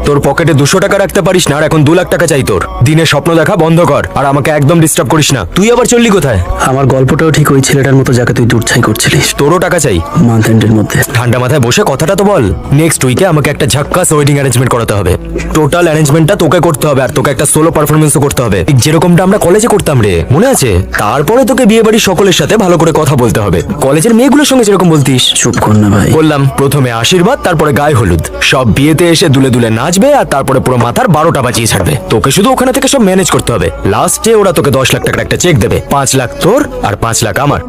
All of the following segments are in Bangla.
তোর পকেটে 200 টাকা রাখতে পারিস না, আর এখন 2 লাখ টাকা চাই তোর। দিনে স্বপ্ন দেখা বন্ধ কর, আর আমাকে একদম ডিস্টার্ব করিস না। তুই আবার চললি কোথায়? আমার গল্পটাও ঠিক ওই ছেলেটার মতো যাকে তুই দূরছাই করছিলিস। তোরও টাকা চাই? মান্থ এন্ডের মধ্যে। ঠান্ডা মাথায় বসে কথাটা তো বল। নেক্সট উইকে আমাকে একটা ঝাক্কাস ওয়েডিং অ্যারেঞ্জমেন্ট করাতে হবে। টোটাল অ্যারেঞ্জমেন্টটা তোকে করতে হবে, আর তোকে একটা সোলো পারফরমেন্সও করতে হবে, ঠিক যেরকমটা আমরা কলেজে করতাম রে, মনে আছে? তারপরে তোকে বিয়ে বাড়ির সকলের সাথে ভালো করে কথা বলতে হবে, কলেজের মেয়েগুলোর সঙ্গে যেরকম বলতিস। চুপ কর না ভাই। বললাম প্রথমে আশীর্বাদ, তারপরে গায়ে হলুদ। সব বিয়েতে এসে দুলে দুলে নাচবে, আর তারপরে পুরো মাথার 12টা বাজিয়ে ছাড়বে। তোকে শুধু ওখানে থেকে সব ম্যানেজ করতে হবে। লাস্টে ওরা তোকে 10 লাখ টাকার একটা চেক দেবে, 5 লাখ তোর আর 5 লাখ আমার।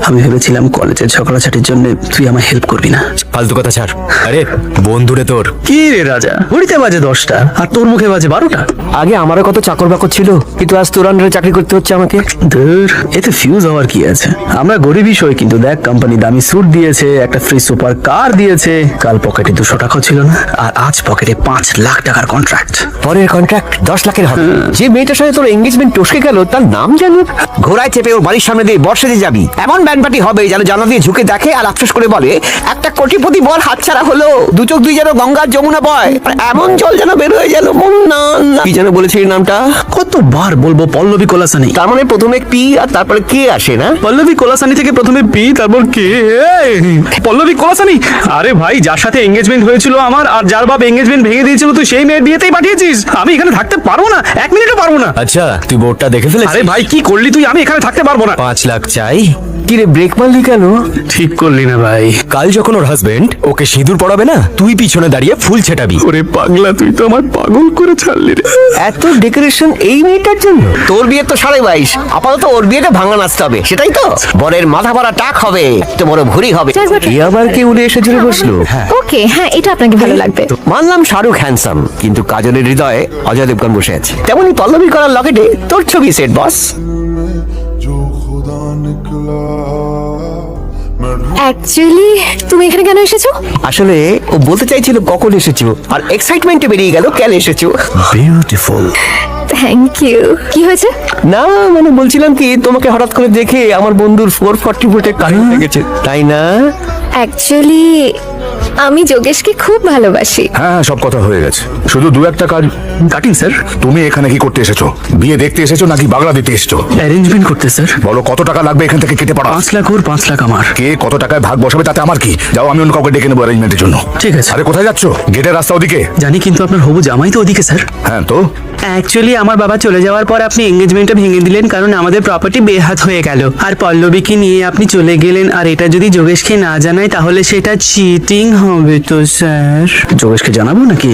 আমি ভেবেছিলাম কলেজের ঝগড়াঝাটির জন্য তুই আমার হেল্প করবি না। ফালতু কথা ছাড়। আরে বন্ধুরে তোর। কি রে রাজা, ঘড়িতে বাজে 10টা আর তোর মুখে বাজে 12টা। আগে আমারও কত চাকর বাকর ছিল, কিন্তু আজ তোর আন্ডারে চাকরি করতে হচ্ছে আমাকে। ধুর, এতে ফিউজ হওয়ার কি আছে? আমরা গরিবই সই, কিন্তু দেখ কোম্পানি দামি স্যুট দিয়েছে, একটা ফ্রি সুপার কার দিয়েছে, কাল পকেটে 200 টাকাও ছিল না, আর আজ পকেটে 5 লাখ টাকার কন্ট্রাক্ট। পরের কন্ট্রাক্ট 10 লাখের হবে। যে মেয়েটার সাথে তোর এঙ্গেজমেন্ট টসকে গেল, তার নাম জানি। ঘোড়ায় চেপে ওর বাড়ির সামনে দিয়ে বর্ষে দিয়ে যাবি, এমন ব্যান্ড পার্টি হবে যেন জানা দিয়ে ঝুঁকে দেখে আর আফসোস করে বলে একটা কোটিপতি বল হাতছাড়া হলো। দু চোখ দুই যেন গঙ্গার যমুনা বয়, আর এমন জল যেন বের হয়ে গেল। না কি যেন বলেছিস নামটা? কতবার বলবো? পল্লবী কোলাসানি। তার মানে প্রথমে পি আর তারপরে কে আসে না? পল্লবী কোলাসানি থেকে প্রথমে পি, তারপর কে? পল্লবী কোলাসানি? আরে ভাই, যার সাথে এঙ্গেজমেন্ট হয়েছিল আমার, আর যার বাপ এঙ্গেজমেন্ট ভেঙে দিয়েছিল, তুই সেই মেয়ের বিয়েতেই পাঠিয়েছিস। আমি এখানে থাকতে পারবো না, 1 মিনিটও পারবো না। আচ্ছা তুই বোর্ডটা দেখে ফেলেছিস? আরে ভাই, কি করলি তুই? আমি এখানে থাকতে পারবো না। 5 লাখ চাই। কি রে, ব্রেক মারলি কেন? ঠিক করলি না ভাই। কাল যখন ওর হাজবেন্ড ওকে সিঁদুর পড়াবে না, তুই পিছনে দাঁড়িয়ে ফুল ছেটাবি। ওরে পাগলা, তুই তো আমার পাগল করে ছাড়লি রে। এত ডেকোরেশন এই মেয়েটার জন্য? তোর বিয়ে তো 22.5, আপাতত ওর বিয়েটা ভাঙা নাচতে হবে, সেটাই তো? বরের মাথা ভরা টাক হবে, একটা বড় ভুড়ি হবে। এ আবার কে উড়ে এসে জুড়ে বসলো? ওকে, হ্যাঁ এটা আপনাকে ভালো লাগবে। মানলাম শাহরুখ হ্যান্ডসাম, কিন্তু কাজলের হৃদয়ে অজয় দেবগন বসে আছে। তেমনি পল্লবী করার লকেটে তোর ছবি সেট বস। जो खुदा निकला অ্যাকচুয়ালি তুমি এখানে কেন এসেছো? আসলে ও বলতে চাইছিল কখন এসেছো, আর এক্সাইটমেন্টে বেরিয়ে গেল কেন এসেছো। বিউটিফুল। Thank you. কি হয়েছে? না মানে বলছিলাম কি, তোমাকে হঠাৎ করে দেখে আমার বন্ধুর 440 ভোল্টের কারেন্ট লেগেছে, তাই না? অ্যাকচুয়ালি আমি যোগেশকে খুব ভালোবাসি। হ্যাঁ, সব কথা হয়ে গেছে, শুধু 2-1টা কাজ। Cutting sir. তুমি এখানে কি করতে এসেছো? বিয়ে দেখতে এসেছো নাকি বাগড়া দিতে এসেছো? অ্যারেঞ্জমেন্ট করতে স্যার। বলো কত টাকা লাগবে এখান থেকে কেটে পড়া? 5 লাখ ওর, 5 লাখ আমার। কে কত টাকায় ভাগ বসাবে তাতে আমার কি? যাও, আমি অন্য কাউকে ডেকে নেবো অ্যারেঞ্জমেন্টের জন্য। ঠিক আছে। আরে কোথায় যাচ্ছো? গেটের রাস্তা ওদিকে। জানি, কিন্তু আপনার হবু জামাই তো ওদিকে স্যার। হ্যাঁ তো? অ্যাকচুয়ালি আমার বাবা চলে যাওয়ার পর আপনি এঙ্গেজমেন্টটা ভেঙে দিলেন, কারণ আমাদের প্রপার্টি বেহাত হয়ে গেল, আর পল্লবীকে নিয়ে আপনি চলে গেলেন, আর এটা যদি যোগেশকে না জানাই তাহলে সেটা চিটিং হবে তো স্যার। যোগেশকে জানাবো নাকি?